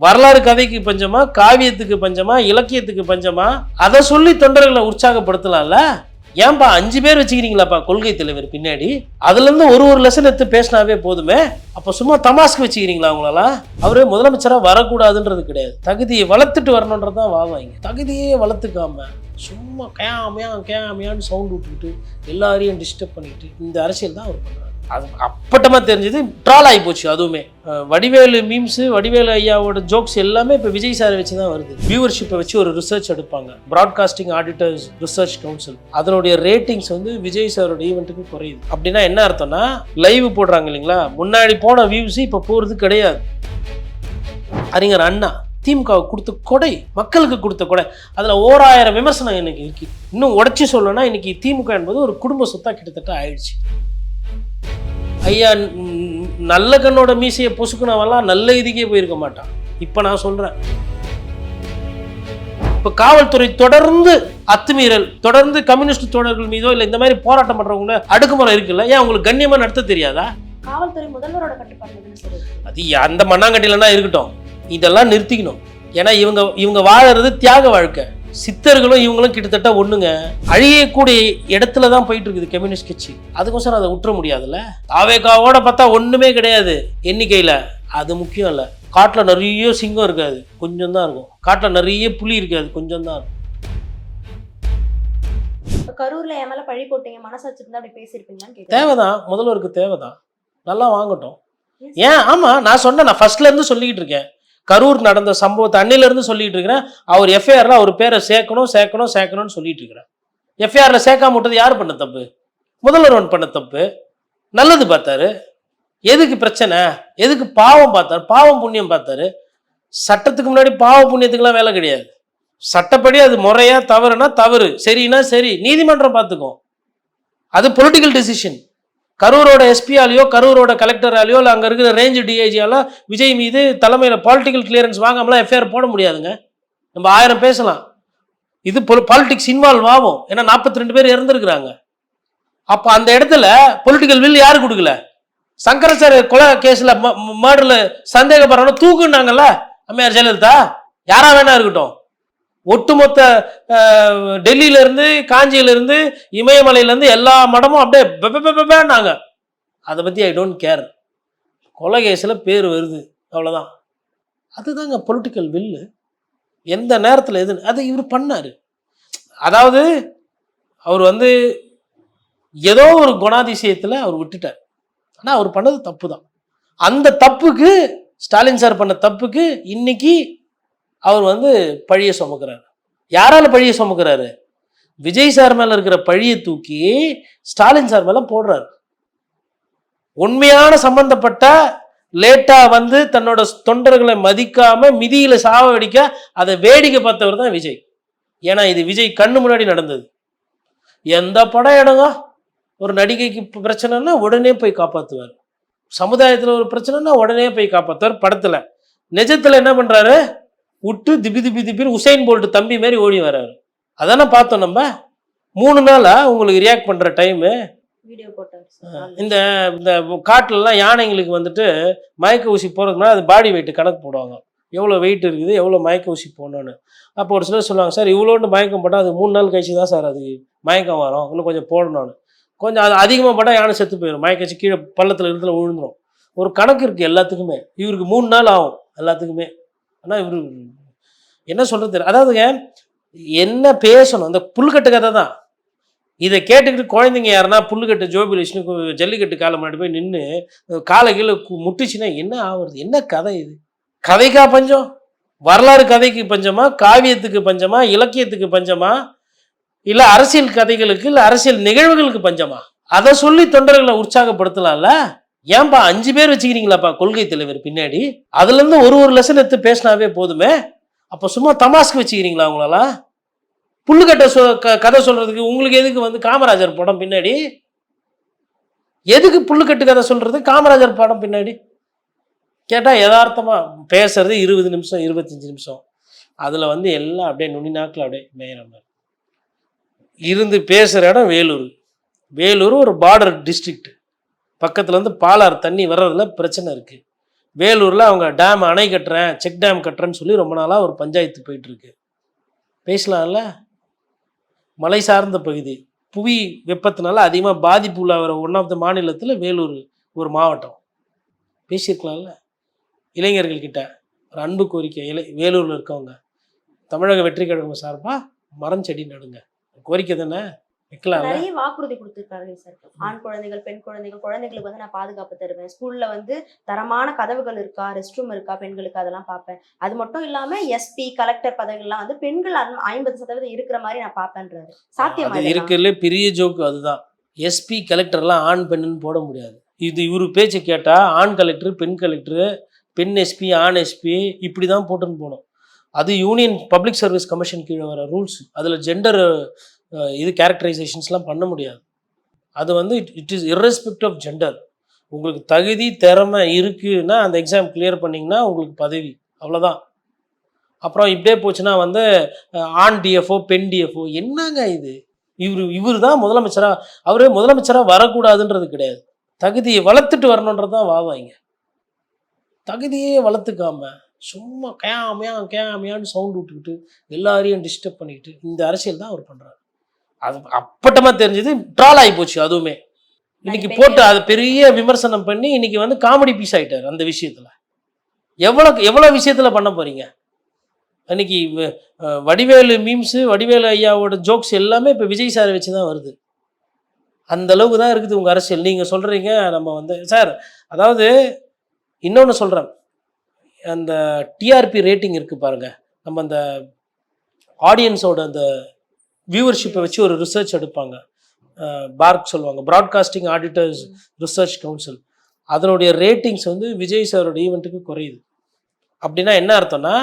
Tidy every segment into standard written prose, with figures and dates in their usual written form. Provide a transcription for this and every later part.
வரலாறு கதைக்கு பஞ்சமா, காவியத்துக்கு பஞ்சமா, இலக்கியத்துக்கு பஞ்சமா? அதை சொல்லி தொண்டர்களை உற்சாகப்படுத்தலாம்ல. ஏன்பா 5 பேர் வச்சுக்கிறீங்களாப்பா கொள்கை தலைவர் பின்னாடி? அதுல இருந்து ஒரு லெசன் எடுத்து பேசினாவே போதுமே. அப்ப சும்மா தமாஸ்க்கு வச்சுக்கிறீங்களா அவங்களெல்லாம்? அவரு முதலமைச்சரா வரக்கூடாதுன்றது கிடையாது, தகுதியை வளர்த்துட்டு வரணுன்றதான் வாவாங்க. தகுதியே வளர்த்துக்காம சும்மா கேமையான்னு சவுண்ட் விட்டுக்கிட்டு எல்லாரையும் டிஸ்டர்ப் பண்ணிக்கிட்டு இந்த அரசியல் தான் அவர் பண்றாரு. அது அப்பட்டமா தெரிஞ்சது, ட்ரால் ஆகி போச்சு. அதுவுமே வடிவேலு மீம்ஸ், வடிவேலு ஐயாவோட ஜோக்ஸ் எல்லாமே இப்போ விஜய் சாரை வச்சு தான் வருது. வியூவர்ஷிப்பை வச்சு ஒரு ரிசர்ச் எடுப்பாங்க, பிராட்காஸ்டிங் ஆடிட்டர்ஸ் ரிசர்ச் கவுன்சில். அதனுடைய ரேட்டிங்ஸ் வந்து விஜய் சாரோட ஈவெண்ட்டுக்கு குறையுது. அப்படின்னா என்ன அர்த்தம்னா, லைவ் போடுறாங்க இல்லைங்களா, முன்னாடி போன வியூஸ் இப்போ போகிறது கிடையாது. அறிஞர் அண்ணா திமுக கொடுத்த கொடை, மக்களுக்கு கொடுத்த கொடை, அதில் 1000 விமர்சனம் எனக்கு இருக்கு. இன்னும் உடச்சி சொல்லணும்னா இன்னைக்கு திமுக என்பது ஒரு குடும்ப சொத்தா கிட்டத்தட்ட ஆயிடுச்சு. ஐயா நல்ல கண்ணோட மீசையை பொசுக்குனவெல்லாம் நல்ல இதுக்கே போயிருக்க மாட்டான். இப்போ நான் சொல்றேன், இப்போ காவல்துறை தொடர்ந்து அத்துமீறல், தொடர்ந்து கம்யூனிஸ்ட் தோழர்கள் மீதோ இல்லை இந்த மாதிரி போராட்டம் பண்றவங்கள அடக்குமுறை இருக்குல்ல, ஏன் உங்களுக்கு கண்ணியமா நடத்த தெரியாதா? காவல்துறை முதல்வரோட கட்டுப்பாடு அது அந்த மண்ணாங்கட்டிலன்னா இருக்கட்டும், இதெல்லாம் நிறுத்திக்கணும். ஏன்னா இவங்க வாழறது தியாக வாழ்க்கை. சித்தர்களும் இவங்களும் கிட்டத்தட்ட ஒண்ணுங்க. அழியக்கூடிய இடத்துல தான் போயிட்டு இருக்குது கம்யூனிஸ்ட் கட்சி. அதுக்கோசரம் அதை விட்டுற முடியாதுல்ல. தாவேகாவோட பார்த்தா ஒண்ணுமே கிடையாது எண்ணிக்கையில, அது முக்கியம் இல்லை. காட்டுல நிறைய சிங்கம் இருக்காது, கொஞ்சம் தான் இருக்கும். காட்டுல நிறைய புலி இருக்காது, கொஞ்சம் தான் இருக்கும். கரூர்ல என் மேல பழி போட்டீங்க, மனசாட்சி இருந்தா அப்படி பேசியிருப்பீங்களான்னு தேவைதான், முதல்வருக்கு தேவைதான், நல்லா வாங்கட்டும். ஏன்? ஆமா, நான் சொன்னேன், நான் ஃபர்ஸ்ட்ல இருந்து சொல்லிக்கிட்டு இருக்கேன். கரூர் நடந்த சம்பவத்தை அன்னிலிருந்து சொல்லிட்டு இருக்கிறேன். அவர் எஃப்ஐஆர்ல அவர் பேரை சேர்க்கணும்னு சொல்லிட்டு இருக்கிறேன். எஃப்ஐஆர்ல சேர்க்காம விட்டது யார் பண்ண தப்பு? முதல்வர் பண்ண தப்பு. நல்லது பார்த்தாரு, எதுக்கு பிரச்சனை, எதுக்கு பாவம் பார்த்தாரு, பாவம் புண்ணியம் பார்த்தாரு. சட்டத்துக்கு முன்னாடி பாவ புண்ணியத்துக்குலாம் வேலை கிடையாது. சட்டப்படி அது முறையா தவறுனா தவறு, சரினா சரி, நீதிமன்றம் பார்த்துக்கும். அது பொலிட்டிக்கல் டெசிஷன். கரூரோட எஸ்பியாலேயோ கரூரோட கலெக்டராலேயோ இல்லை அங்கே இருக்கிற ரேஞ்சு டிஐஜியாலோ விஜய் மீது தலைமையில் பாலிட்டிக்கல் கிளியரன்ஸ் வாங்காமலாம் எஃப்ஐஆர் போட முடியாதுங்க. நம்ம 1000 பேசலாம், இது பாலிடிக்ஸ் இன்வால்வ் ஆகும். ஏன்னா 42 பேர் இறந்துருக்குறாங்க. அப்போ அந்த இடத்துல பொலிட்டிக்கல் வில் யாரு கொடுக்கல? சங்கராச்சாரிய கொலை கேஸில் மர்டரில் சந்தேகப்படுறவங்க தூக்குனாங்கல்ல அம்மையார் ஜெயலலிதா. யாரா வேணா இருக்கட்டும், ஒட்டுமொத்த டெல்லியிலேருந்து காஞ்சியிலேருந்து இமயமலையிலேருந்து எல்லா மடமும் அப்படியே நாங்க அதை பற்றி ஐ டோன்ட் கேர். கொலை கேஸில் பேர் வருது, அவ்வளோதான். அதுதாங்க பொலிட்டிக்கல் வில்லு. எந்த நேரத்தில் எது அது இவர் பண்ணார். அதாவது அவர் வந்து ஏதோ ஒரு குணாதிசயத்தில் அவர் விட்டுட்டார். ஆனால் அவர் பண்ணது தப்பு தான். அந்த தப்புக்கு, ஸ்டாலின் சார் பண்ண தப்புக்கு இன்னைக்கு அவர் வந்து பழியை சுமக்கிறார். யாரால பழியை சுமக்கிறாரு? விஜய் சார் மேல இருக்கிற பழியை தூக்கி ஸ்டாலின் சார் மேல போடுறாரு. உண்மையான சம்பந்தப்பட்ட லேட்டா வந்து தன்னோட தொண்டர்களை மதிக்காம மிதியில சாவடிக்க அதை வேடிக்கை பார்த்தவர் தான் விஜய். ஏன்னா இது விஜய் கண்ணு முன்னாடி நடந்தது. எந்த படம் எடுங்க, ஒரு நடிகைக்கு பிரச்சனைனா உடனே போய் காப்பாற்றுவார். சமுதாயத்தில் ஒரு பிரச்சனைனா உடனே போய் காப்பாற்றுவார். படத்துல நிஜத்துல என்ன பண்றாரு? விட்டு திபின்னு உசைன் போல்ட் தம்பி மாதிரி ஓடி வர்றாரு. அதானே பார்த்தோம் நம்ம. 3 நாளா உங்களுக்கு ரியாக்ட் பண்ற டைமு. இந்த இந்த காட்டுலலாம் யானைங்களுக்கு வந்துட்டு மயக்க ஊசி போகிறதுனால அது பாடி வெயிட் கணக்கு போடுவாங்க, எவ்வளோ வெயிட் இருக்குது, எவ்வளோ மயக்க ஊசி போடணும்னு. அப்போ ஒரு சிலர் சொல்லுவாங்க, சார் இவ்வளோண்டு மயக்கம் போட்டால் அது 3 நாள் கழிச்சு தான் சார் அது மயக்கம் வரும், இன்னும் கொஞ்சம் போடணும்னு. கொஞ்சம் அது அதிகமாக போட்டால் யானை செத்து போயிடும், மயக்கச்சு கீழே பள்ளத்தில் இடத்துல விழுந்துடும். ஒரு கணக்கு இருக்குது எல்லாத்துக்குமே. இவருக்கு 3 நாள் ஆகும் எல்லாத்துக்குமே. ஆனால் இவர் என்ன சொல்றது, அதாவதுங்க என்ன பேசணும், அந்த புல்கட்டு கதை தான். இதை கேட்டுக்கிட்டு குழந்தைங்க யாருன்னா புல்லுக்கட்டு ஜோபிலேஷனுக்கு ஜல்லிக்கட்டு காலை முன்னாடி போய் நின்று காலை கீழே முட்டுச்சுன்னா என்ன ஆகுறது? என்ன கதை இது? கதைக்கா பஞ்சம்? வரலாறு கதைக்கு பஞ்சமா, காவியத்துக்கு பஞ்சமா, இலக்கியத்துக்கு பஞ்சமா, இல்லை அரசியல் கதைகளுக்கு, இல்லை அரசியல் நிகழ்வுகளுக்கு பஞ்சமா? அதை சொல்லி தொண்டர்களை உற்சாகப்படுத்தலாம்ல. ஏன்பா 5 பேர் வச்சுக்கிறீங்களாப்பா கொள்கை தலைவர் பின்னாடி? அதுல இருந்து ஒரு லெசன் எடுத்து பேசினாவே போதுமே. அப்போ சும்மா தமாஸ்க்கு வச்சுக்கிறீங்களா அவங்களெல்லாம்? புல்லுக்கட்டை கதை சொல்றதுக்கு உங்களுக்கு எதுக்கு வந்து காமராஜர் படம் பின்னாடி? எதுக்கு புல்லுக்கட்டு கதை சொல்றது காமராஜர் படம் பின்னாடி? கேட்டா யதார்த்தமா பேசுறது 20 நிமிஷம் 25 நிமிஷம். அதுல வந்து எல்லாம் அப்படியே நுனி நாக்கில் அப்படியே மேயிற மாதிரி இருந்து பேசுற இடம் வேலூர். வேலூர் ஒரு பார்டர் டிஸ்ட்ரிக்ட். பக்கத்துல இருந்து பாலாறு தண்ணி வர்றதுல பிரச்சனை இருக்கு. வேலூரில் அவங்க டேம் அணை கட்டுறேன், செக் டேம் கட்டுறேன்னு சொல்லி ரொம்ப நாளாக ஒரு பஞ்சாயத்து போயிட்டுருக்கு. பேசலாம்ல? மலை சார்ந்த பகுதி, புவி வெப்பத்தினால அதிகமாக பாதிப்பு உள்ளாகிற ஒன் ஆஃப் த மாநிலத்தில் வேலூர் ஒரு மாவட்டம். பேசியிருக்கலாம்ல? இளைஞர்கள்கிட்ட ஒரு அன்பு கோரிக்கை, வேலூரில் இருக்கவங்க தமிழக வெற்றி கழகம் சார்பாக மரம் செடி நடுங்க, கோரிக்கை தானே, வைக்கலாம்ல? நிறைய வாக்குறுதி கொடுத்திருக்காரு சார். ஆண் குழந்தைகள், பெண் குழந்தைகள், குழந்தைகளுக்கு வந்து நான் பாதுகாப்பு தருவேன், ஸ்கூல்ல வந்து தரமான கதவுகள் இருக்கா, ரெஸ்ட் ரூம் இருக்கா பெண்களுக்கு, அதெல்லாம் பார்ப்பேன். அது மட்டும் இல்லாம எஸ்பி, கலெக்டர் பதவிகள்லாம் வந்து பெண்கள் 50% இருக்கிற மாதிரி நான் பார்ப்பேன்றேன். சாத்தியமா அது இதெல்லாம்? இருக்கிறதுலே பெரிய ஜோக்கு அதுதான். எஸ்பி கலெக்டர்லாம் ஆண் பெண்ணுன்னு போட முடியாது. இது இவரு பேச்சு கேட்டால் ஆண் கலெக்டர், பெண் கலெக்டர், பெண் எஸ்பி, ஆண் எஸ்பி இப்படி தான் போட்டுன்னு போகணும். அது யூனியன் பப்ளிக் சர்வீஸ் கமிஷன் கீழே வர ரூல்ஸ். அதில் ஜெண்டர் இது கேரக்டரைசேஷன்ஸ்லாம் பண்ண முடியாது. அது வந்து it is irrespective of gender. உங்களுக்கு தகுதி திறமை இருக்குன்னா அந்த எக்ஸாம் கிளியர் பண்ணிங்கன்னா உங்களுக்கு பதவி, அவ்வளோதான். அப்புறம் இப்படியே போச்சுன்னா வந்து ஆண் டிஎஃப்ஓ, பெண் டிஎஃப்ஓ, என்னங்க இது? இவர் தான் முதலமைச்சராக, அவரே முதலமைச்சராக வரக்கூடாதுன்றது கிடையாது, தகுதியை வளர்த்துட்டு வரணுன்றது தான் வாவாங்க. தகுதியே வளர்த்துக்காம சும்மா கேமையான்னு சவுண்ட் விட்டுக்கிட்டு எல்லாரையும் டிஸ்டர்ப் பண்ணிக்கிட்டு இந்த அரசியல் தான் அவர் பண்ணுறாரு. அது அப்பட்டமாக தெரிஞ்சது, ட்ரால் ஆகி போச்சு. அதுவுமே இன்னைக்கு போட்டு அதை பெரிய விமர்சனம் பண்ணி இன்னைக்கு வந்து காமெடி பீஸ் ஆகிட்டார் அந்த விஷயத்தில். எவ்வளோ விஷயத்தில் பண்ண போகிறீங்க? அன்றைக்கி வடிவேலு மீம்ஸு, வடிவேலு ஐயாவோட ஜோக்ஸ் எல்லாமே இப்போ விஜய் சாரை வச்சு தான் வருது. அந்த அளவுக்கு தான் இருக்குது உங்கள் அரசியல். நீங்கள் சொல்கிறீங்க நம்ம வந்து சார், அதாவது இன்னொன்று சொல்கிறேன், அந்த டிஆர்பி ரேட்டிங் இருக்குது பாருங்கள், நம்ம அந்த ஆடியன்ஸோட அந்த வியூவர்ஷிப்பை வச்சு ஒரு ரிசர்ச் எடுப்பாங்க, பார்க் சொல்லுவாங்க, ப்ராட்காஸ்டிங் ஆடிட்டர்ஸ் ரிசர்ச் கவுன்சில். அதனுடைய ரேட்டிங்ஸ் வந்து விஜய் சாரோட ஈவெண்ட்டுக்கு குறையுது. அப்படின்னா என்ன அர்த்தம்னா,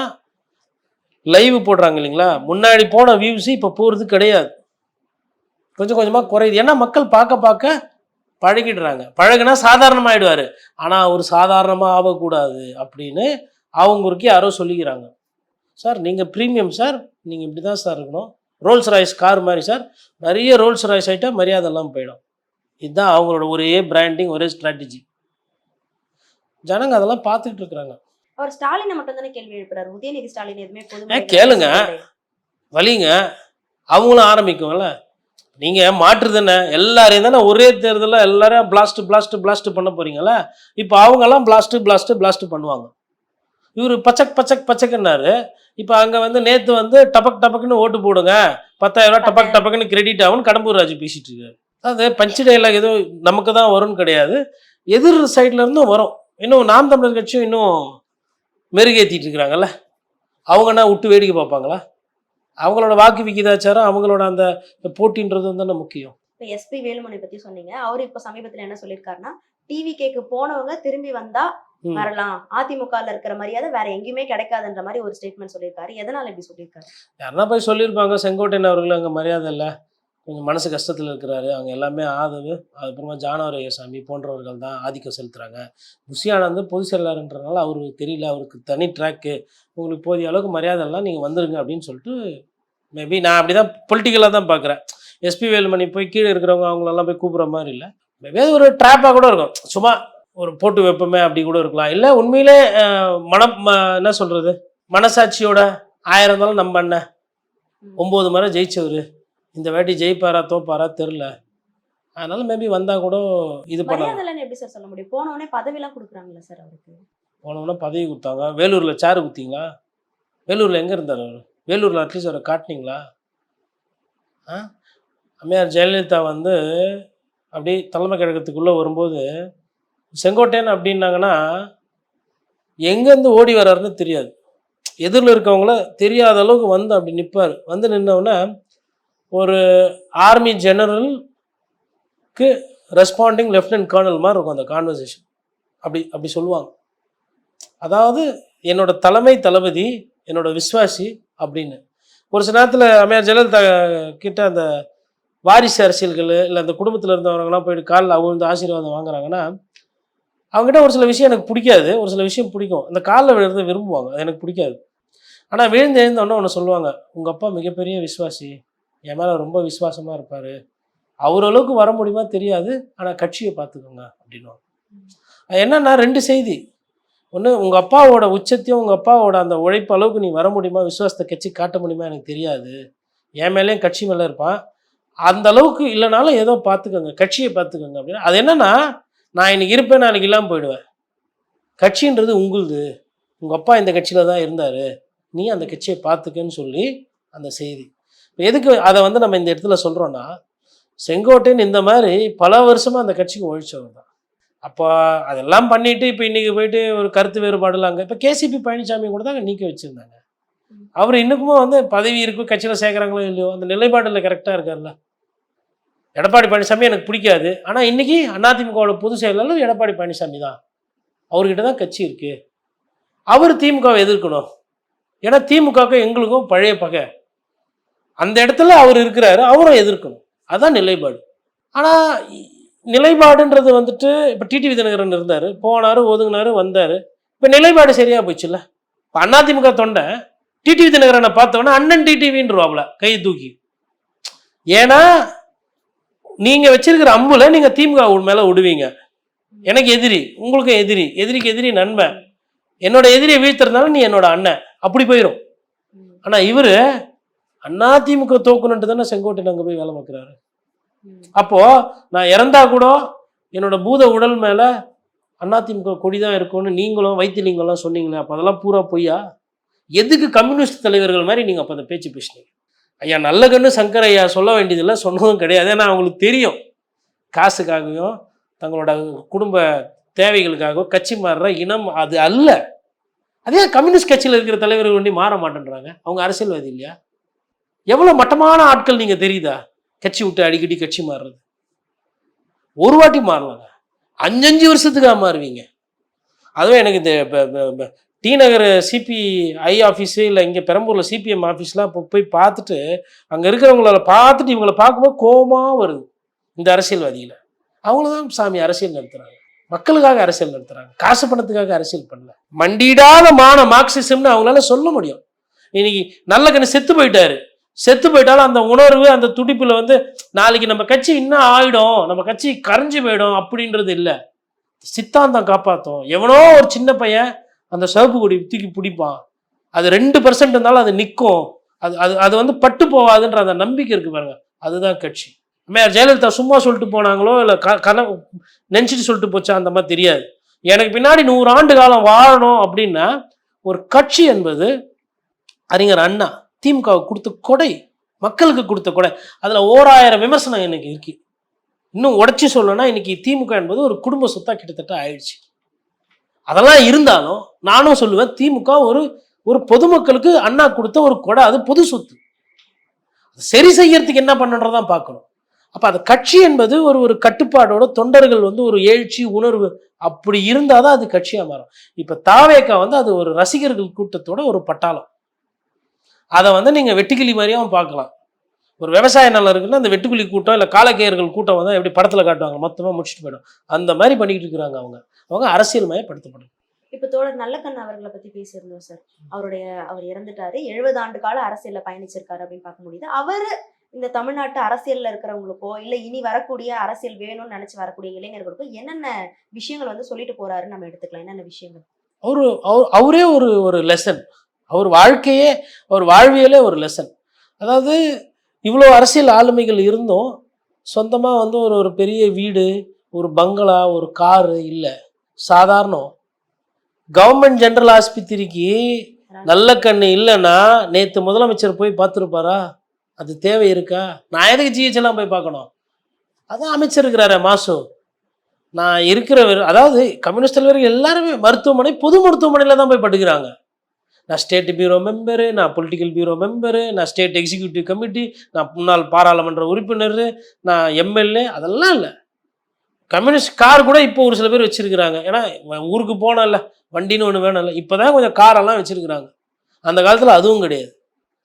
லைவ் போடுறாங்க இல்லைங்களா, முன்னாடி போன வியூஸு இப்போ போகிறது கிடையாது, கொஞ்சம் கொஞ்சமாக குறையுது. ஏன்னா மக்கள் பார்க்க பழகிடுறாங்க. பழகுனா சாதாரணமாகிடுவார், ஆனால் அவர் சாதாரணமாக ஆகக்கூடாது அப்படின்னு அவங்களுக்கு யாரோ சொல்லிக்கிறாங்க. சார் நீங்கள் ப்ரீமியம் சார், நீங்கள் இப்படி தான் சார் இருக்கணும், ரோல்ஸ் ராய்ஸ் கார் மாதிரி சார், நிறைய ரோல்ஸ் ராய்ஸ் ஆகிட்டா மரியாதைலாம் போயிடும். இதுதான் அவங்களோட ஒரே பிராண்டிங், ஒரே ஸ்ட்ராட்டஜி. ஜனங்க அதெல்லாம் பார்த்துக்கிட்டு இருக்கிறாங்க. அவர் ஸ்டாலினை மட்டும் தானே கேள்வி எழுப்புறாரு, உதயநிதி ஸ்டாலின் எதுவுமே கேளுங்க, வலிங்க அவங்களும் ஆரம்பிக்கும்ல. நீங்கள் மாற்று தானே, எல்லாரையும் தானே ஒரே தேர்தலில் எல்லாரையும் பிளாஸ்ட் பண்ண போகிறீங்களா? இப்போ அவங்கெல்லாம் பிளாஸ்ட் பண்ணுவாங்க. இவர் பச்சக்குன்னாரு. இப்போ அங்கே வந்து நேற்று வந்து டபக்குன்னு ஓட்டு போடுங்க, 10,000 ரூபா டபக்குன்னு கிரெடிட் ஆகும்னு கடம்பூர் ராஜு பேசிட்டு இருக்காரு. அது பஞ்சு டைலாக் ஏதோ நமக்கு தான் வரும்னு கிடையாது, எதிர் சைட்ல இருந்தும் வரும். இன்னும் நாம் தமிழர் கட்சியும் இன்னும் மெருகேற்றிட்டு இருக்கிறாங்கல்ல, அவங்கன்னா விட்டு வேடிக்கை பார்ப்பாங்களா? அவங்களோட வாக்கு விகிதாச்சாரம், அவங்களோட அந்த போட்டின்றது தானே முக்கியம். இப்போ எஸ்பி வேலுமணி பற்றி சொன்னீங்க, அவர் இப்போ சமீபத்தில் என்ன சொல்லியிருக்காருன்னா, டிவிகேக்கு போனவங்க திரும்பி வந்தா வரலாம், அதிமுகவில் இருக்கிற மரியாதை வேற எங்கேயுமே கிடைக்காதுன்ற மாதிரி ஒரு ஸ்டேட்மெண்ட் சொல்லியிருக்காரு. எதனால இப்படி சொல்லியிருக்காரு? யாருன்னா போய் சொல்லியிருப்பாங்க, செங்கோட்டையன் அவர்கள் அங்கே மரியாதை இல்லை, கொஞ்சம் மனசு கஷ்டத்தில் இருக்கிறாரு, அவங்க எல்லாமே ஆதரவு, அதுக்கப்புறமா ஜானவரையசாமி போன்றவர்கள் தான் ஆதிக்கம் செலுத்துகிறாங்க, புஷியானந்து பொதுச் செயலாளர்ன்றனால அவருக்கு தெரியல, அவருக்கு தனி ட்ராக்கு, உங்களுக்கு போதிய அளவுக்கு மரியாதை எல்லாம் நீங்கள் வந்துருங்க அப்படின்னு சொல்லிட்டு, மேபி நான் அப்படி தான் பொலிட்டிக்கலாக தான் பார்க்குறேன். எஸ்பி வேலுமணி போய் கீழே இருக்கிறவங்க அவங்களெல்லாம் போய் கூப்பிட்ற மாதிரி இல்லை, மேபி அது ஒரு ட்ராப்பாக கூட இருக்கும், சும்மா ஒரு போட்டு வைப்போமே அப்படி கூட இருக்கலாம். இல்லை உண்மையிலே என்ன சொல்கிறது, மனசாட்சியோட 1000 இருந்தாலும் நம்ம அண்ணன் 9 முறை ஜெயிச்சவர், இந்த வாட்டி ஜெயிப்பாரா தோப்பாரா தெரில, அதனால மேபி வந்தால் கூட இது பண்ணலாம். எப்படி சார் சொல்ல முடியும்? போனவொடனே பதவியெல்லாம் கொடுக்குறாங்களா சார் அவருக்கு? போனவொடனே பதவி கொடுத்தாங்க. வேலூரில் சேரு குத்திங்களா? வேலூரில் எங்கே இருந்தார் அவர்? வேலூரில் அட்லீஸ்ட் அவரை காட்டினீங்களா? அம்மையார் ஜெயலலிதா வந்து அப்படி தலைமை கழகத்துக்குள்ளே வரும்போது செங்கோட்டையன் அப்படின்னாங்கன்னா எங்கேருந்து ஓடி வர்றாருன்னு தெரியாது, எதிரில் இருக்கவங்கள தெரியாத அளவுக்கு வந்து அப்படி நிற்பார். வந்து நின்னவுடனே ஒரு ஆர்மி ஜெனரலுக்கு ரெஸ்பாண்டிங் லெஃப்டினன்ட் கர்னல் மாதிரி இருக்கும் அந்த கான்வர்சேஷன். அப்படி சொல்லுவாங்க. அதாவது என்னோட தளபதி, என்னோட விஸ்வாசி அப்படின்னு. ஒரு சில நேரத்தில் அம்மையார் ஜெயலலிதா கிட்ட அந்த வாரிசு அரசியல்கள் இல்லை அந்த குடும்பத்தில் இருந்தவங்கலாம் போயிட்டு காலில் அவங்க ஆசீர்வாதம் வாங்குறாங்கன்னா அவங்ககிட்ட ஒரு சில விஷயம் எனக்கு பிடிக்காது, ஒரு சில விஷயம் பிடிக்கும். அந்த காலில் விழுறத விரும்புவாங்க, அது எனக்கு பிடிக்காது. ஆனால் எழுந்தோடனே ஒன்று சொல்லுவாங்க, உங்கள் அப்பா மிகப்பெரிய விஸ்வாசி, என் மேலே ரொம்ப விசுவாசமாக இருப்பார், அவர் அளவுக்கு வர முடியுமா தெரியாது, ஆனால் கட்சியை பார்த்துக்கோங்க அப்படின்வாங்க. என்னன்னா 2 செய்தி. ஒன்று உங்கள் அப்பாவோட உச்சத்தையும் உங்கள் அப்பாவோட அந்த உழைப்பு அளவுக்கு நீ வர முடியுமா, விசுவாசத்தை கட்சி காட்ட முடியுமா எனக்கு தெரியாது. என் மேலேயும் கட்சி மேலே இருப்பான். அந்த அளவுக்கு இல்லைனாலும் ஏதோ பார்த்துக்கோங்க, கட்சியை பார்த்துக்கோங்க அப்படின்னா அது என்னன்னா, நான் இன்னைக்கு இருப்பேன் நாளைக்கு இல்லாமல் போயிடுவேன். கட்சின்றது உங்களுது, உங்கள் அப்பா இந்த கட்சியில் தான் இருந்தார், நீ அந்த கட்சியை பார்த்துக்கன்னு சொல்லி அந்த செய்தி. இப்போ எதுக்கு அதை வந்து நம்ம இந்த இடத்துல சொல்கிறோன்னா, செங்கோட்டையன் இந்த மாதிரி பல வருஷமாக அந்த கட்சிக்கு ஒழிச்சவர் தான். அப்போ அதெல்லாம் பண்ணிட்டு இப்போ இன்றைக்கி போயிட்டு ஒரு கருத்து வேறுபாடுலாம் அங்கே இப்போ கேசிபி பழனிசாமி கூட தான் நீக்க வச்சுருந்தாங்க. அவர் இன்னுக்குமே வந்து பதவி இருக்கும், கட்சியில் சேர்க்குறாங்களோ இல்லையோ அந்த நிலைப்பாடில் கரெக்டாக இருக்கார்ல. எடப்பாடி பழனிசாமி எனக்கு பிடிக்காது, ஆனால் இன்றைக்கி அதிமுகவோட பொதுச் செயலாளர் எடப்பாடி பழனிசாமி தான், அவர்கிட்ட தான் கட்சி இருக்குது. அவர் திமுகவை எதிர்க்கணும், ஏன்னா திமுகவுக்கும் எங்களுக்கும் பழைய பகை. அந்த இடத்துல அவர் இருக்கிறாரு, அவரும் எதிர்க்கணும், அதுதான் நிலைப்பாடு. ஆனால் நிலைப்பாடுன்றது வந்துட்டு இப்போ டிடிவி தினகரன் இருந்தார், போனார் ஒதுங்கினார் வந்தார். இப்போ நிலைப்பாடு சரியாக போச்சுல்ல. இப்போ அதிமுக தொண்டை டிடிவி தினகரனை பார்த்தோன்னா அண்ணன் டிடிவின்றவாப்ல கையை தூக்கி. ஏன்னா நீங்கள் வச்சிருக்கிற அம்புல நீங்கள் திமுக மேலே விடுவீங்க. எனக்கு எதிரி, உங்களுக்கு எதிரி, எதிரிக்கு எதிரி நண்பன், என்னோட எதிரியை வீழ்த்துறதுனால நீ என்னோட அண்ணன், அப்படி போயிடும். ஆனால் இவர் அதிமுக தோக்கணுன்ட்டு தானே செங்கோட்டையன் அங்கே போய் வேலை பார்க்குறாரு. அப்போ நான் இறந்தா கூட என்னோட பூத உடல் மேலே அதிமுக கொடி தான் இருக்கும்னு நீங்களும் வைத்திலிங்கெல்லாம் சொன்னீங்களே, அப்போ அதெல்லாம் பூரா பொய்யா? எதுக்கு கம்யூனிஸ்ட் தலைவர்கள் மாதிரி நீங்கள் அப்போ அந்த பேச்சு பேசினீங்க? ஐயா நல்லகண்ணு சங்கர் ஐயா சொல்ல வேண்டியதில்லை, சொன்னதும் கிடையாது. ஏன்னா அவங்களுக்கு தெரியும் காசுக்காகவும் தங்களோட குடும்ப தேவைகளுக்காகவும் கட்சி மாறுற இனம் அது அல்ல. அதே கம்யூனிஸ்ட் கட்சியில் இருக்கிற தலைவர்கள் வேண்டி மாற மாட்டேன்றாங்க, அவங்க அரசியல்வாதி இல்லையா? எவ்வளோ மட்டமான ஆட்கள் நீங்கள் தெரியுதா கட்சி விட்டு அடிக்கடி கட்சி மாறுறது? ஒரு வாட்டி மாறலாங்க, 5 வருஷத்துக்காக மாறுவீங்க. அதுவும் எனக்கு இந்த டி நகர் சிபிஐ ஆஃபீஸு இல்லை இங்கே பெரம்பூரில் சிபிஎம் ஆஃபீஸ்லாம் இப்போ போய் பார்த்துட்டு அங்கே இருக்கிறவங்கள பார்த்துட்டு இவங்களை பார்க்கும்போது கோபமாக வருது. இந்த அரசியல்வாதிகளை அவங்களதான் சாமி அரசியல் நடத்துகிறாங்க, மக்களுக்காக அரசியல் நடத்துகிறாங்க, காசு பணத்துக்காக அரசியல் பண்ணல. மண்டிடாத மார்க்சிசம்னு அவங்களால சொல்ல முடியும். இன்னைக்கு நல்லகண்ணு செத்து போயிட்டாரு, செத்து போயிட்டாலும் அந்த உணர்வு அந்த துடிப்பில் வந்து நாளைக்கு நம்ம கட்சி இன்னும் ஆயிடும், நம்ம கட்சி கரைஞ்சு போயிடும் அப்படின்றது இல்லை. சித்தாந்தம் காப்பாற்றும். எவனோ ஒரு சின்ன பையன் அந்த சிவப்பு கொடி தூக்கி பிடிப்பான், அது 2% இருந்தாலும் அது நிற்கும், அது அது அது வந்து பட்டு போவாதுன்ற அந்த நம்பிக்கை இருக்கு பாருங்க, அதுதான் கட்சி. அம்மையார் ஜெயலலிதா சும்மா சொல்லிட்டு போனாங்களோ இல்லை கனவு நினச்சிட்டு சொல்லிட்டு போச்சா அந்த மாதிரி தெரியாது. எனக்கு பின்னாடி 100 ஆண்டு காலம் வாழணும் அப்படின்னா ஒரு கட்சி என்பது அறிஞர் அண்ணா திமுகவுக்கு கொடுத்த கொடை, மக்களுக்கு கொடுத்த கொடை. அதில் 1000 விமர்சனம் எனக்கு இருக்கு. இன்னும் உடச்சி சொல்லணும்னா இன்னைக்கு திமுக என்பது ஒரு குடும்ப சொத்தா கிட்டத்தட்ட ஆயிடுச்சு. அதெல்லாம் இருந்தாலும் நானும் சொல்லுவேன், திமுக ஒரு பொதுமக்களுக்கு அண்ணா கொடுத்த ஒரு கொடை, அது பொது சொத்து. சரி செய்யறதுக்கு என்ன பண்ணுறதான் பார்க்கணும். அப்போ அது கட்சி என்பது ஒரு கட்டுப்பாடோட தொண்டர்கள் வந்து ஒரு எழுச்சி உணர்வு அப்படி இருந்தால் தான் அது கட்சியாக மாறும். இப்போ தாவேக்கா வந்து அது ஒரு ரசிகர்கள் கூட்டத்தோட ஒரு பட்டாளம். அதை வந்து நீங்கள் வெட்டுக்கிளி மாதிரியும் பார்க்கலாம். ஒரு விவசாய நிலம் இருக்குன்னா அந்த வெட்டுக்கிளி கூட்டம் இல்லை காலக்கேயர்கள் கூட்டம் வந்து எப்படி படத்தில் காட்டுவாங்க, மொத்தமாக முடிச்சுட்டு போயிடும். அந்த மாதிரி பண்ணிக்கிட்டு இருக்கிறாங்க அவங்க அரசியல் மயப்படுத்தப்படும். இப்போ தோழர் நல்லக்கண்ணு அவர்களை பத்தி பேசியிருந்தோம் சார். அவர் இறந்துட்டாரு, 70 ஆண்டு கால அரசியல்ல பயணிச்சிருக்காரு அப்படின்னு பார்க்க முடியுது. அவர் இந்த தமிழ்நாட்டு அரசியல்ல இருக்கிறவங்களுக்கோ இல்ல இனி வரக்கூடிய அரசியல் வேணும்னு நினைச்சு வரக்கூடிய இளைஞர்களுக்கோ என்னென்ன விஷயங்கள் வந்து சொல்லிட்டு போறாருன்னு நம்ம எடுத்துக்கலாம். என்னென்ன விஷயங்கள்? அவரே ஒரு லெசன், அவர் வாழ்க்கையே அவர் வாழ்வியலே ஒரு லெசன். அதாவது இவ்வளோ அரசியல் ஆளுமைகள் இருந்தும் சொந்தமாக வந்து ஒரு பெரிய வீடு, ஒரு பங்களா, ஒரு காரு இல்லை, சாதாரணம் கவர்மெண்ட் ஜெனரல் ஆஸ்பத்திரிக்கு நல்ல கண்ணு இல்லைன்னா நேற்று முதலமைச்சர் போய் பார்த்துருப்பாரா? அது தேவை இருக்கா? நான் எதுக்கு ஜிஹெச்லாம் போய் பார்க்கணும்? அதான் அமைச்சர் இருக்கிறாரு மாசு. நான் இருக்கிற அதாவது கம்யூனிஸ்ட் தலைவர்கள் எல்லாருமே மருத்துவமனை பொது மருத்துவமனையில் தான் போய் படுக்கிறாங்க. நான் ஸ்டேட் பியூரோ மெம்பரு, நான் பொலிட்டிக்கல் பியூரோ மெம்பரு, நான் ஸ்டேட் எக்ஸிக்யூட்டிவ் கமிட்டி, நான் முன்னாள் பாராளுமன்ற உறுப்பினர், நான் எம்எல்ஏ, அதெல்லாம் இல்லை. கம்யூனிஸ்ட் கார் கூட இப்போ ஒரு சில பேர் வச்சுருக்கிறாங்க. ஏன்னா ஊருக்கு போனோம்ல, வண்டின்னு ஒன்று வேணும்ல, இப்போ தான் கொஞ்சம் காரெல்லாம் வச்சுருக்கிறாங்க. அந்த காலத்தில் அதுவும் கிடையாது.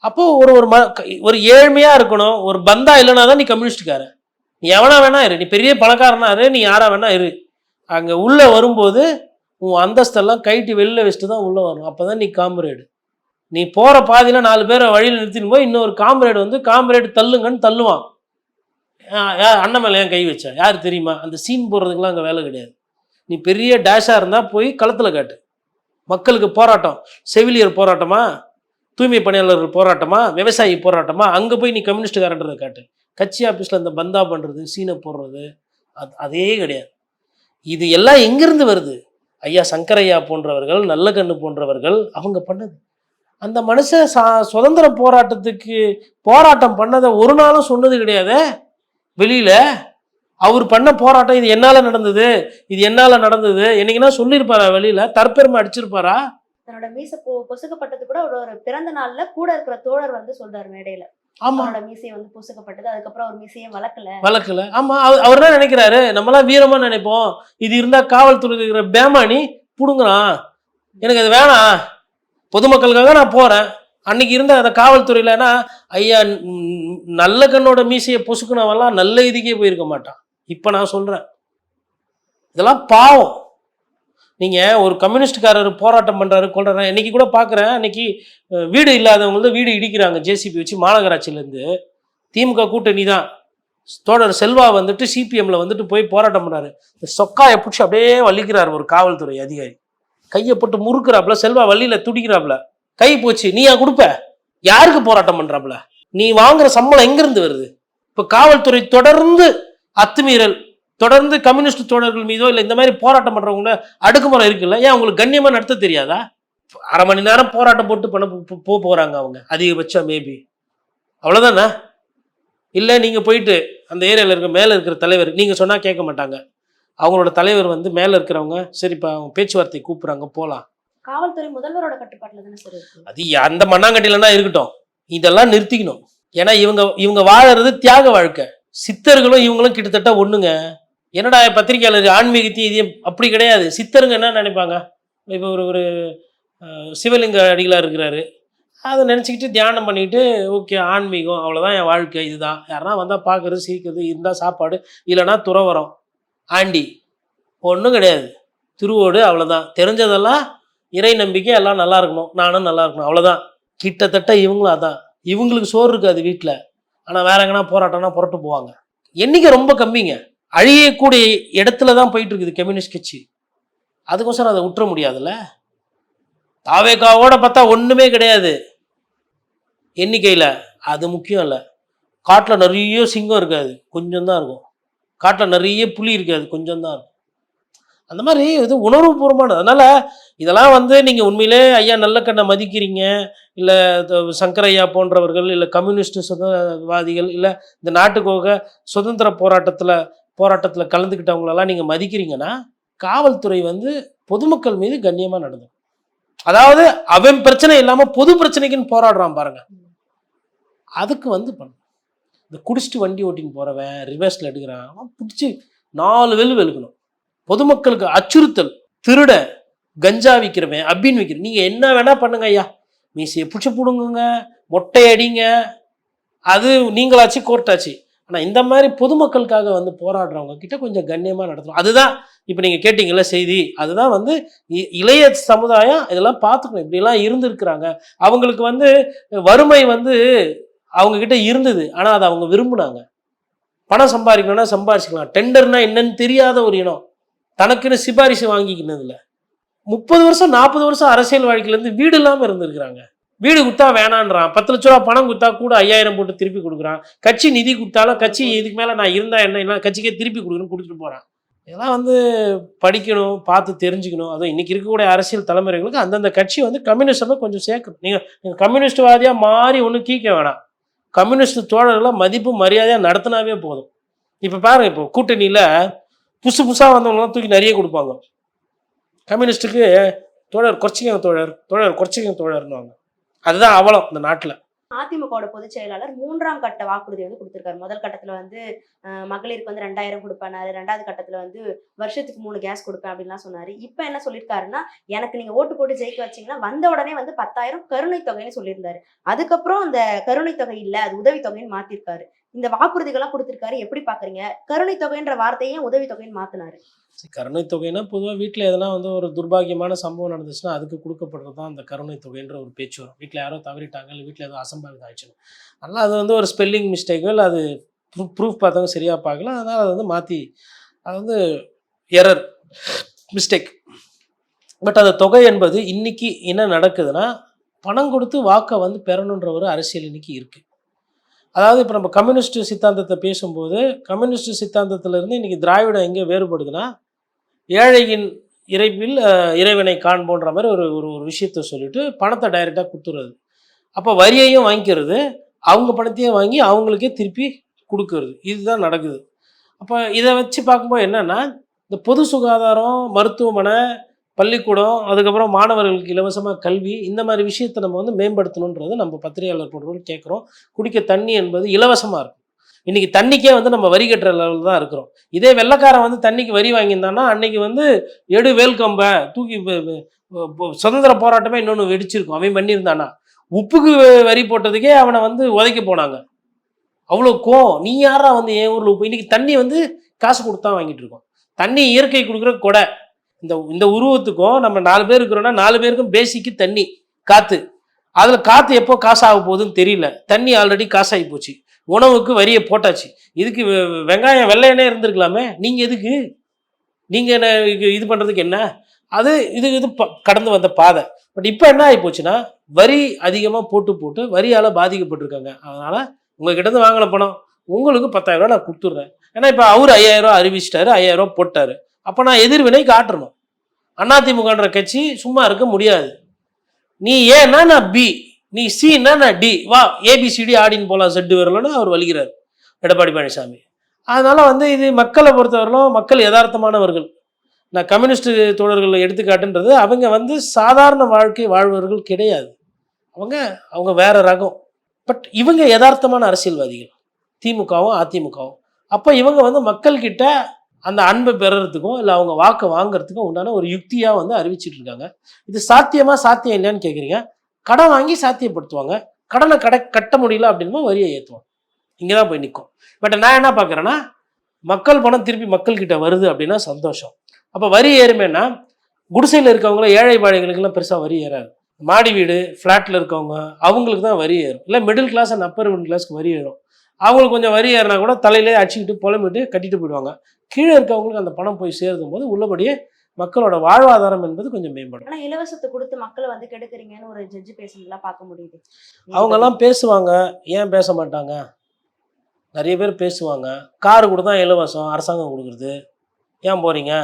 அப்போது ஒரு ஏழ்மையாக இருக்கணும், ஒரு பந்தா இல்லைனா தான் நீ கம்யூனிஸ்டுக்கார. நீ எவனா வேணா இரு, நீ பெரிய பணக்காரனா இரு, நீ யாரா வேணா இரு. அங்கே உள்ளே வரும்போது உன் அந்தஸ்தெல்லாம் கைட்டு வெளில வச்சுட்டு தான் உள்ளே வரணும். அப்போ தான் நீ காம்ரேடு. நீ போகிற பாதியில் 4 பேரை வழியில் நிறுத்தின்னு போய் இன்னொரு காம்ரேடு வந்து காம்ரேடு தள்ளுங்கன்னு தள்ளுவான். அண்ணன் மேலே ஏன் கை வச்சா யார் தெரியுமா? அந்த சீன் போடுறதுக்கெலாம் அங்கே வேலை கிடையாது. நீ பெரிய டேஷாக இருந்தால் போய் களத்தில் காட்டு. மக்களுக்கு போராட்டம், செவிலியர் போராட்டமா, தூய்மை பணியாளர்கள் போராட்டமா, விவசாயி போராட்டமா, அங்கே போய் நீ கம்யூனிஸ்டுக்காரன்றதை காட்டு. கட்சி ஆஃபீஸில் இந்த பந்தா பண்ணுறது, சீனை போடுறது, அதே கிடையாது. இது எல்லாம் எங்கிருந்து வருது? ஐயா சங்கரையா போன்றவர்கள், நல்லகண்ணு போன்றவர்கள் அவங்க பண்ணது. அந்த மனுஷன் சுதந்திர போராட்டத்துக்கு போராட்டம் பண்ணதை ஒரு நாளும் சொன்னது கிடையாது. வெளியில அவர் பண்ண போராட்டம் இது என்னால நடந்தது, இது என்னால நடந்தது என்னைக்குன்னா சொல்லியிருப்பாரா? வெளியில தற்பெருமை அடிச்சிருப்பாரா? தன்னோட மீசை பொசுக்கப்பட்டது கூட ஒரு பிறந்த நாள்ல கூட இருக்கிற தோழர் வந்து சொல்றாரு மேடையில. ஆமா, அவரோட மீசையை வந்து பொசுக்கப்பட்டது, அதுக்கப்புறம் அவர் மீசையை வளர்க்கல. ஆமா, அவர் என்ன நினைக்கிறாரு? நம்மளாம் வீரமா நினைப்போம், இது இருந்தா காவல்துறை இருக்கிற பேமானி புடுங்குறான், எனக்கு அது வேணாம், பொதுமக்களுக்காக நான் போறேன். அன்னைக்கு இருந்த அந்த காவல்துறையிலனா ஐயா நல்ல கண்ணோட மீசையை பொசுக்குனவெல்லாம் நல்ல இதுக்கே போயிருக்க மாட்டான். இப்ப நான் சொல்றேன், இதெல்லாம் பாவம். நீங்க ஒரு கம்யூனிஸ்ட்காரர் போராட்டம் பண்றாரு, கொள்றாரு. இன்னைக்கு கூட பாக்குறேன், அன்னைக்கு வீடு இல்லாதவங்க வீடு இடிக்கிறாங்க ஜேசிபி வச்சு மாநகராட்சியிலேருந்து. திமுக கூட்டணி தான். தோழர் செல்வா வந்துட்டு சிபிஎம்ல வந்துட்டு போய் போராட்டம் பண்றாரு. சொக்காயை பிடிச்சி அப்படியே வலிக்கிறார் ஒரு காவல்துறை அதிகாரி. கையை போட்டு முறுக்குறாப்புல, செல்வா வள்ளியில துடிக்கிறாப்புல. கை போச்சு, நீயா கொடுப்ப? யாருக்கு போராட்டம் பண்றாப்புல? நீ வாங்குற சம்பளம் எங்கிருந்து வருது? இப்ப காவல்துறை தொடர்ந்து அத்துமீறல், தொடர்ந்து கம்யூனிஸ்ட் தோழர்கள் மீதோ இல்லை இந்த மாதிரி போராட்டம் பண்றவங்க அடுக்குமுறை இருக்குல்ல, ஏன் உங்களுக்கு கண்ணியமா நடத்த தெரியாதா? அரை மணி நேரம் போராட்டம் போட்டு பண்ண போறாங்க அவங்க அதிகபட்சம், மேபி அவ்வளவுதானே? இல்லை நீங்க போயிட்டு அந்த ஏரியாவில் இருக்க மேலே இருக்கிற தலைவர் நீங்க சொன்னா கேட்க மாட்டாங்க. அவங்களோட தலைவர் வந்து மேலே இருக்கிறவங்க சரிப்பா அவங்க பேச்சுவார்த்தை கூப்பிடுறாங்க, போகலாம். காவல்துறை முதல்வரோட கட்டுப்பாட்டில் தானே சார் இருக்கு. அது அந்த மண்ணாங்கட்டிலன்னா இருக்கட்டும், இதெல்லாம் நிறுத்திக்கணும். ஏன்னா இவங்க வாழறது தியாக வாழ்க்கை. சித்தர்களும் இவங்களும் கிட்டத்தட்ட ஒண்ணுங்க. என்னடா பத்திரிகையாளர் ஆன்மீகத்தையும் இதையும் அப்படி கிடையாது. சித்தருங்க என்ன நினைப்பாங்க? இப்போ ஒரு சிவலிங்க அடிகளார் இருக்கிறாரு, அதை நினச்சிக்கிட்டு தியானம் பண்ணிட்டு ஓகே ஆன்மீகம் அவ்வளோதான் என் வாழ்க்கை, இதுதான். யாருன்னா வந்தால் பார்க்குறது சீக்கிறது, இருந்தால் சாப்பாடு, இல்லைன்னா துறவரம், ஆண்டி, ஒன்றும் கிடையாது. திருவோடு, அவ்வளோதான். தெரிஞ்சதெல்லாம் இறை நம்பிக்கை, எல்லாம் நல்லா இருக்கணும், நானும் நல்லா இருக்கணும், அவ்வளோதான். கிட்டத்தட்ட இவங்களும் அதான். இவங்களுக்கு சோறு இருக்காது வீட்டில், ஆனால் வேற எங்கன்னா போராட்டம்னா புரட்டு போவாங்க. எண்ணிக்கை ரொம்ப கம்மிங்க. அழியக்கூடிய இடத்துல தான் போயிட்டு இருக்குது கம்யூனிஸ்ட் கட்சி. அதுக்கோசரம் அதை விட்டுற முடியாதுல்ல. தாவேகாவோட பார்த்தா ஒன்றுமே கிடையாது எண்ணிக்கையில், அது முக்கியம் இல்லை. காட்டில் நிறைய சிங்கம் இருக்காது, கொஞ்சம் தான் இருக்கும். காட்டில் நிறைய புலி இருக்காது, கொஞ்சம் தான் இருக்கும். அந்த மாதிரி இது உணர்வுபூர்வமானது. அதனால் இதெல்லாம் வந்து நீங்கள் உண்மையிலே ஐயா நல்லக்கண்ணை மதிக்கிறீங்க, இல்லை சங்கரையா போன்றவர்கள், இல்லை கம்யூனிஸ்ட் சுதந்திரவாதிகள், இல்லை இந்த நாட்டுக்காக சுதந்திர போராட்டத்தில் கலந்துக்கிட்டவங்களெல்லாம் நீங்கள் மதிக்கிறீங்கன்னா, காவல்துறை வந்து பொதுமக்கள் மீது கண்ணியமாக நடந்துடும். அதாவது அவன் பிரச்சனை இல்லாமல் பொது பிரச்சனைக்குன்னு போராடுறான் பாருங்க, அதுக்கு வந்து பண்ண. இந்த குடிச்சிட்டு வண்டி ஓட்டின்னு போகிறவன், ரிவர்ஸில் எடுக்கிறான், அவன் பிடிச்சி 4 வெளுக்கணும். பொதுமக்களுக்கு அச்சுறுத்தல், திருட, கஞ்சா விற்கிறவன், அபின் விற்கிறவன், நீங்கள் என்ன வேணால் பண்ணுங்க ஐயா, மீசையை பிடிச்சி போடுங்க, மொட்டை அடிங்க, அது நீங்களாச்சு கோர்ட்டாச்சு. ஆனால் இந்த மாதிரி பொதுமக்களுக்காக வந்து போராடுறவங்க கிட்ட கொஞ்சம் கண்ணியமாக நடத்தணும். அதுதான் இப்போ நீங்கள் கேட்டீங்கல்ல செய்தி, அதுதான் வந்து இளைய சமுதாயம் இதெல்லாம் பார்த்துக்கணும். இப்படிலாம் இருந்திருக்கிறாங்க. அவங்களுக்கு வந்து வறுமை வந்து அவங்கக்கிட்ட இருந்தது, ஆனால் அதை அவங்க விரும்புனாங்க. பணம் சம்பாதிக்கணும்னா சம்பாதிச்சுக்கலாம். டெண்டர்னா என்னன்னு தெரியாத ஒரு இனம், தனக்குன்னு சிபாரிசு வாங்கிக்கினதில்ல. 30 வருஷம் 40 வருஷம் அரசியல் வாழ்க்கையிலேருந்து வீடு இல்லாமல் இருந்திருக்கிறாங்க. வீடு கொடுத்தா வேணான்றான், 10 லட்ச ரூபா பணம் கொடுத்தா கூட 5000 போட்டு திருப்பி கொடுக்குறான். கட்சி நிதி கொடுத்தாலும் கட்சி இதுக்கு மேலே நான் இருந்தா என்ன, இல்லை கட்சிக்கே திருப்பி கொடுக்குறேன்னு கொடுத்துட்டு போகிறான். இதெல்லாம் வந்து படிக்கணும், பார்த்து தெரிஞ்சுக்கணும். அதுவும் இன்னைக்கு இருக்கக்கூடிய அரசியல் தலைமுறைகளுக்கு அந்தந்த கட்சி வந்து கம்யூனிஸ்டை கொஞ்சம் சேர்க்கணும். நீங்கள் கம்யூனிஸ்ட்வாதியாக மாறி ஒன்றும் கீக்க வேணாம். கம்யூனிஸ்ட் தோழர்களை மதிப்பு மரியாதையாக நடத்தினாவே போதும். இப்போ பாருங்க, இப்போ கூட்டணியில் புதுசாக வந்தவங்களாம் தூக்கி நிறைய கொடுப்பாங்க. கம்யூனிஸ்ட்டுக்கு தோழர் குறைச்சிக்கங்க, தோழர் குறைச்சிக்கங்க தோழர்னுவாங்க. அதுதான் அவலம் இந்த நாட்டில். அதிமுகவோட பொதுச் செயலாளர் 3ஆம் கட்ட வாக்குறுதி வந்து கொடுத்திருக்காரு. முதல் கட்டத்துல வந்து மகளிருக்கு வந்து 2000 கொடுப்பாரு, 2வது கட்டத்துல வந்து வருஷத்துக்கு 3 கேஸ் கொடுப்பேன் அப்படின்லாம் சொன்னாரு. இப்ப என்ன சொல்லியிருக்காருன்னா, எனக்கு நீங்க ஓட்டு போட்டு ஜெயிக்க வச்சீங்கன்னா வந்த உடனே வந்து 10,000 கருணை தொகைன்னு சொல்லியிருந்தாரு. அதுக்கப்புறம் அந்த கருணை தொகை இல்ல, அது உதவி தொகைன்னு மாத்திருக்காரு. இந்த வாக்குறுதிகள்லாம் கொடுத்திருக்காரு, எப்படி பாக்குறீங்க? கருணை தொகைன்ற வார்த்தையே உதவி தொகைன்னு மாத்தினாரு. கருணை தொகைன்னா பொதுவாக வீட்டில் எதனா வந்து ஒரு துர்பாகியமான சம்பவம் நடந்துச்சுன்னா அதுக்கு கொடுக்கப்படுறது தான் அந்த கருணை தொகைன்ற ஒரு பேச்சு வரும். வீட்டில் யாரோ தவறிட்டாங்க, இல்லை வீட்டில் ஏதோ அசம்பாவிதம் ஆயிடுச்சுன்னு, அதனால் அது வந்து ஒரு ஸ்பெல்லிங் மிஸ்டேக்கோ, அது ப்ரூஃப் பார்த்தவங்க சரியாக பார்க்கலாம், அதனால் அதை வந்து மாற்றி, அது வந்து எரர், மிஸ்டேக். பட் அந்த தொகை என்பது இன்னைக்கு என்ன நடக்குதுன்னா, பணம் கொடுத்து வாக்கை வந்து பெறணுன்ற ஒரு அரசியல் இன்னைக்கு இருக்குது. அதாவது இப்போ நம்ம கம்யூனிஸ்ட் சித்தாந்தத்தை பேசும்போது, கம்யூனிஸ்ட் சித்தாந்தத்திலிருந்து இன்னைக்கு திராவிடம் எங்கே வேறுபடுதுன்னா, ஏழையின் இறைவில் இறைவனை காண்போன்ற மாதிரி ஒரு ஒரு ஒரு விஷயத்த சொல்லிட்டு பணத்தை டைரெக்டாக குத்துறது. அப்போ வரியையும் வாங்கிக்கிறது, அவங்க பணத்தையும் வாங்கி அவங்களுக்கே திருப்பி கொடுக்கறது. இதுதான் நடக்குது. அப்போ இதை வச்சு பார்க்கும்போது என்னன்னா, இந்த பொது சுகாதாரம், மருத்துவமனை, பள்ளிக்கூடம், அதுக்கப்புறம் மாணவர்களுக்கு இலவசமாக கல்வி, இந்த மாதிரி விஷயத்தை நம்ம வந்து மேம்படுத்தணுன்றது நம்ம பத்திரிகையாளர் போன்றவர்கள் கேட்குறோம். குடிக்க தண்ணி என்பது இலவசமாக இருக்கும். இன்றைக்கி தண்ணிக்கே வந்து நம்ம வரி கட்டுற லெவலில் தான் இருக்கிறோம். இதே வெள்ளைக்காரன் வந்து தண்ணிக்கு வரி வாங்கியிருந்தான்னா அன்றைக்கி வந்து எடு வேல்கம்பை தூக்கி சுதந்திர போராட்டமே இன்னொன்று வெடிச்சிருக்கும் அவன் பண்ணியிருந்தானா. உப்புக்கு வரி போட்டதுக்கே அவனை வந்து உதைக்க போனாங்க. அவ்வளோ நீ யாரா வந்து என் ஊரில் உப்பு? இன்றைக்கி தண்ணி வந்து காசு கொடுத்தா வாங்கிட்டு இருக்கோம். தண்ணி இயற்கை கொடுக்குற கொடை. இந்த உருவத்துக்கும் நம்ம 4 பேர் இருக்கிறோன்னா 4 பேருக்கும் பேசிக்கு தண்ணி, காற்று. அதில் காற்று எப்போ காசாக போகுதுன்னு தெரியல. தண்ணி ஆல்ரெடி காசாகி போச்சு. உணவுக்கு வரியை போட்டாச்சு. இதுக்கு வெங்காயம் வெள்ளையனே இருந்திருக்கலாமே. நீங்கள் எதுக்கு? நீங்கள் என்ன இது பண்ணுறதுக்கு என்ன? அது இது கடந்து வந்த பாதை. பட் இப்போ என்ன ஆகி போச்சுன்னா, வரி அதிகமாக போட்டு வரியால் பாதிக்கப்பட்டிருக்காங்க. அதனால் உங்கள்கிட்ட வாங்கின பணம் உங்களுக்கு 10,000 ரூபா நான் கொடுத்துட்றேன். ஏன்னா இப்போ அவர் 5,000 ரூபா அறிவிச்சிட்டாரு, 5,000 ரூபா போட்டார். அப்போ நான் எதிர்வினை காட்டணும். அதிமுகன்ற கட்சி சும்மா இருக்க முடியாது. நீ ஏன்னா நான் பி, நீ சின்னா நான் டி, வா ஏபிசிடி ஆடின்னு போகலாம் செட்டு வரலன்னு அவர் வலிக்கிறார் எடப்பாடி பழனிசாமி. அதனால் வந்து இது மக்களை பொறுத்தவரையிலும் மக்கள் யதார்த்தமானவர்கள். நான் கம்யூனிஸ்ட் தோழர்கள் எடுத்துக்காட்டுன்றது அவங்க வந்து சாதாரண வாழ்க்கை வாழ்வர்கள் கிடையாது. அவங்க வேற ரகம். பட் இவங்க யதார்த்தமான அரசியல்வாதிகள், திமுகவும் அதிமுகவும். அப்போ இவங்க வந்து மக்கள்கிட்ட அந்த அன்பை பெறறதுக்கும் இல்லை அவங்க வாக்கை வாங்கிறதுக்கும் உண்டான ஒரு யுக்தியாக வந்து அறிவிச்சிட்டு இருக்காங்க. இது சாத்தியம் இல்லையான்னு கேட்குறீங்க. கடன் வாங்கி சாத்தியப்படுத்துவாங்க. கடனை கட்ட முடியல அப்படின்னா வரியை ஏற்றுவாங்க. இங்கே தான் போய் நிற்கும். பட் நான் என்ன பார்க்குறேன்னா, மக்கள் பணம் திருப்பி மக்கள்கிட்ட வருது அப்படின்னா சந்தோஷம். அப்போ வரி ஏறுமேன்னா குடிசையில் இருக்கவங்கள ஏழை பாழைகளுக்கெல்லாம் பெருசாக வரி ஏறாது. மாடி வீடு ஃப்ளாட்டில் இருக்கவங்க அவங்களுக்கு தான் வரி ஏறும். இல்லை middle class and upper middle கிளாஸ்க்கு வரி ஏறும். அவங்களுக்கு கொஞ்சம் வரி ஏறினா கூட தலையிலே அடிச்சுக்கிட்டு புலம்பிட்டு கட்டிட்டு போயிடுவாங்க. கீழே இருக்கவங்களுக்கு அந்த பணம் போய் சேரும் போது உள்ளபடியே மக்களோட வாழ்வாதாரம் என்பது கொஞ்சம் மேம்படும். ஆனால் இலவசத்தை கொடுத்து மக்களை வந்து கெடுக்கிறீங்கன்னு ஒரு ஜட்ஜி பேசுனதெல்லாம் பார்க்க முடியுது. அவங்கெல்லாம் பேசுவாங்க, ஏன் பேச மாட்டாங்க? நிறைய பேர் பேசுவாங்க. காரு கூட தான் இலவசம் அரசாங்கம் கொடுக்குறது, ஏன் போகிறீங்க?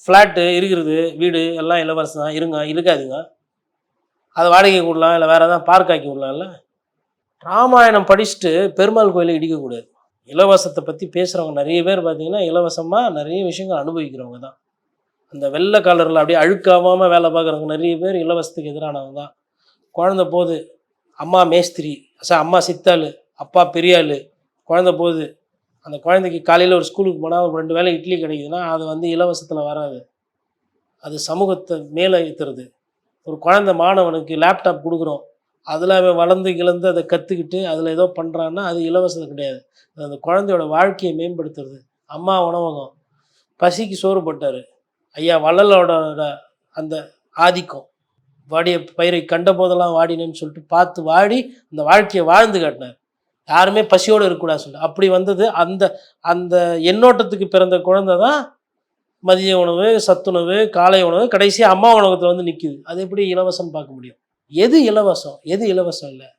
ஃப்ளாட்டு இருக்கிறது, வீடு எல்லாம் இலவசம் தான், இருக்காதுங்க. அதை வாடகை விடலாம், இல்லை வேறு எதாவது பார்க் ஆக்கி விடலாம்ல. ராமாயணம் படிச்சுட்டு பெருமாள் கோயிலை இடிக்கக்கூடாது. இலவசத்தை பற்றி பேசுகிறவங்க நிறைய பேர் பார்த்திங்கன்னா இலவசமாக நிறைய விஷயங்கள் அனுபவிக்கிறவங்க தான். அந்த வெள்ளை காலரில் அப்படியே அழுக்காகாமல் வேலை பார்க்குறவங்க நிறைய பேர் இலவசத்துக்கு எதிரானவங்க தான். குழந்த போது அம்மா மேஸ்திரி, அம்மா சித்தாள், அப்பா பெரியாள், குழந்த போது அந்த குழந்தைக்கு காலையில் ஒரு ஸ்கூலுக்கு போனால் ஒரு 2 வேளை இட்லி கிடைக்குதுன்னா அது வந்து இலவசத்தில் வராது. அது சமூகத்தை மேலே ஏற்றுறது. ஒரு குழந்த மாணவனுக்கு லேப்டாப் கொடுக்குறோம், அதில் அவன் வளர்ந்து கிளந்து அதை கற்றுக்கிட்டு அதில் ஏதோ பண்ணுறான்னா அது இலவசம் கிடையாது. அந்த குழந்தையோட வாழ்க்கையை மேம்படுத்துறது. அம்மா உணவகம், பசிக்கு சோறு போட்டார் ஐயா வள்ளலோட அந்த ஆதிக்கம். வாடிய பயிரை கண்ட போதெல்லாம் வாடினேன்னு சொல்லிட்டு பார்த்து வாடி அந்த வாழ்க்கையை வாழ்ந்து காட்டினார். யாருமே பசியோடு இருக்கக்கூடாது சொல்லிட்டு அப்படி வந்தது. அந்த அந்த எண்ணோட்டத்துக்கு பிறந்த குழந்தை தான் மதிய உணவு, சத்துணவு, காலை உணவு, கடைசியாக அம்மா உணவகத்தில் வந்து நிற்கிது. அது எப்படி இலவசம் பார்க்க முடியும்? எது இலவசம் எது இலவசம் இல்லை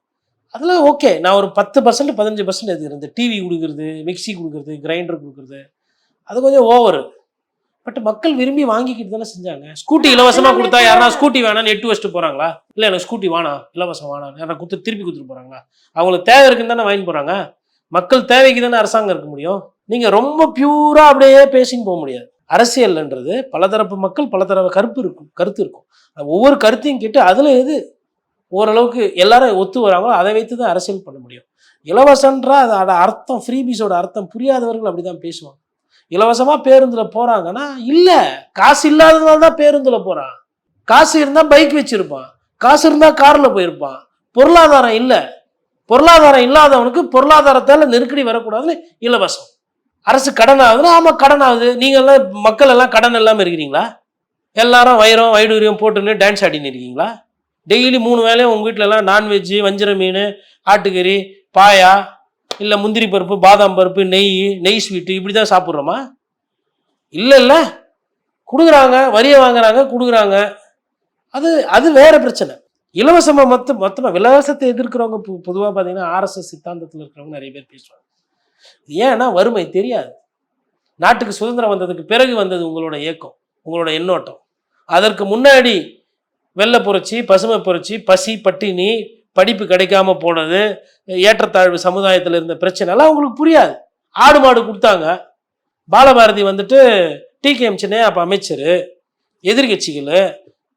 அதெல்லாம் ஓகே. நான் ஒரு 10% 15% எதுக்கு டிவி கொடுக்குறது, மிக்சி கொடுக்குறது, கிரைண்டர் கொடுக்குறது அது கொஞ்சம் ஓவரு. பட் மக்கள் விரும்பி வாங்கிக்கிட்டு தானே செஞ்சாங்க. ஸ்கூட்டி இலவசமாக கொடுத்தா யாரா ஸ்கூட்டி வேணான்னு 8 வச்சுட்டு போகிறாங்களா? இல்லை எனக்கு ஸ்கூட்டி வேணாம் இலவசம் வேணாம் யாரா திருப்பி கொடுத்துட்டு போகிறாங்களா? அவங்களுக்கு தேவை இருக்குன்னு தானே வாங்கி போகிறாங்க. மக்கள் தேவைக்கு தானே அரசாங்கம் இருக்க முடியும். நீங்கள் ரொம்ப பியூராக அப்படியே பேசின்னு போக முடியாது. அரசியல்ன்றது பலதரப்பு மக்கள் பலதரப்பு கருத்து இருக்கும். ஒவ்வொரு கருத்தையும் கேட்டு அதில் எது ஓரளவுக்கு எல்லாரும் ஒத்து வராங்களோ அதை வைத்து தான் அரசியல் பண்ண முடியும். இலவசன்றா அதோட அர்த்தம், ஃப்ரீபீஸோட அர்த்தம் புரியாதவர்கள் அப்படி தான் பேசுவாங்க. இலவசமாக பேருந்தில் போகிறாங்கன்னா இல்லை, காசு இல்லாததுனால தான் பேருந்தில் போகிறான். காசு இருந்தால் பைக் வச்சுருப்பான், காசு இருந்தால் காரில் போயிருப்பான். பொருளாதாரம் இல்லை, பொருளாதாரம் இல்லாதவனுக்கு பொருளாதாரத்தால் நெருக்கடி வரக்கூடாதுன்னு இலவசம். அரசு கடன் ஆகுதுன்னா ஆமாம் கடன் ஆகுது. நீங்கள்லாம் மக்கள் எல்லாம் கடன் இல்லாமல் இருக்கிறீங்களா? எல்லாரும் வைடூரியம் போட்டுன்னு டான்ஸ் ஆடின்னு இருக்கீங்களா? டெய்லி 3 வேளையும் உங்கள் வீட்டிலலாம் நான்வெஜ்ஜு, வஞ்சிர மீன், ஆட்டுக்கறி, பாயா, இல்லை முந்திரி பருப்பு, பாதாம் பருப்பு, நெய் ஸ்வீட்டு இப்படி தான் சாப்பிட்றோமா? இல்லை. கொடுக்குறாங்க, வரியை வாங்குறாங்க, கொடுக்குறாங்க. அது அது வேற பிரச்சனை. இலவசமாக மொத்தமாக இலவசத்தை எதிர்க்கிறவங்க பொதுவாக பார்த்தீங்கன்னா ஆர்எஸ்எஸ் சித்தாந்தத்தில் இருக்கிறவங்க நிறைய பேர் பேசுவாங்க. ஏன்னா வறுமை தெரியாது. நாட்டுக்கு சுதந்திரம் வந்ததுக்கு பிறகு வந்தது உங்களோட இயக்கம், உங்களோட எண்ணோட்டம். அதற்கு முன்னாடி வெள்ளை புரட்சி, பசுமை புரட்சி, பசி, பட்டினி, படிப்பு கிடைக்காம போனது, ஏற்றத்தாழ்வு சமுதாயத்தில் இருந்த பிரச்சனைலாம் உங்களுக்கு புரியாது. ஆடு மாடு கொடுத்தாங்க. பாலபாரதி வந்துட்டு டிகேஎம் சின்னையா அப்போ அமைச்சர், எதிர்கட்சிகள்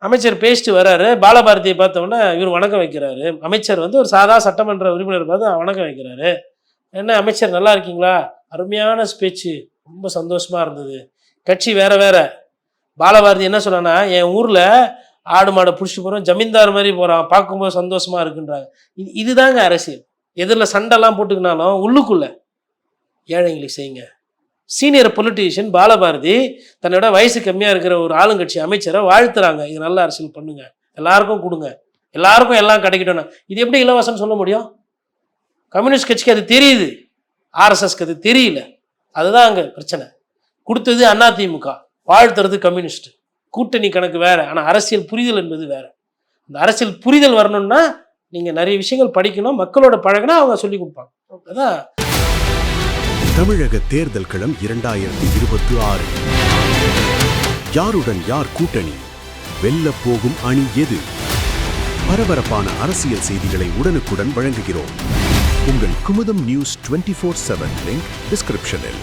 அமைச்சர் பேசிட்டு வர்றாரு. பாலபாரதியை பார்த்தோன்னே இவர் வணக்கம் வைக்கிறாரு. அமைச்சர் வந்து ஒரு சாதா சட்டமன்ற உறுப்பினர் பார்த்து வணக்கம் வைக்கிறாரு. என்ன அமைச்சர் நல்லா இருக்கீங்களா, அருமையான ஸ்பீச்சு, ரொம்ப சந்தோஷமா இருந்தது. கட்சி வேற வேற. பாலபாரதி என்ன சொன்னான்னா, என் ஊரில் ஆடு மாடை பிடிச்சிட்டு போகிறோம், ஜமீன்தார் மாதிரி போகிறான், பார்க்கும்போது சந்தோஷமா இருக்குன்றாங்க. இதுதாங்க அரசியல். எதிரில் சண்டைலாம் போட்டுக்கினாலும் உள்ளுக்குள்ள ஏழைங்களுக்கு செய்யுங்க. சீனியர் பொலிட்டீஷியன் பாலபாரதி தன்னோட வயசு கம்மியாக இருக்கிற ஒரு ஆளுங்கட்சி அமைச்சரை வாழ்த்துறாங்க. இது நல்ல அரசியல் பண்ணுங்க, எல்லாருக்கும் கொடுங்க, எல்லாருக்கும் எல்லாம் கிடைக்கட்டும்னா இது எப்படி இலவசம்னு சொல்ல முடியும்? கம்யூனிஸ்ட் கட்சிக்கு அது தெரியுது, ஆர்எஸ்எஸ்க்கு அது தெரியல. அதுதான் அங்கே பிரச்சனை. கொடுத்தது அதிமுக, வாழ்த்துறது கம்யூனிஸ்ட். கூட்டணி கணக்கு வேற, ஆனால் அரசியல் புரிதல் என்பது வேற. அந்த அரசியல் புரிதல் வரணும்னா நீங்கள் நிறைய விஷயங்கள் படிக்கணும், மக்களோட பழகினா அவங்க சொல்லி கொடுப்பாங்க. அதான் தமிழக தேர்தல் களம் 2026. யாருடன் யார் கூட்டணி, வெல்ல போகும் அணி எது? பரபரப்பான அரசியல் செய்திகளை உடனுக்குடன் வழங்குகிறோம். உங்கள் குமுதம் நியூஸ் 24/7 லிங்க் டிஸ்கிரிப்ஷனில்.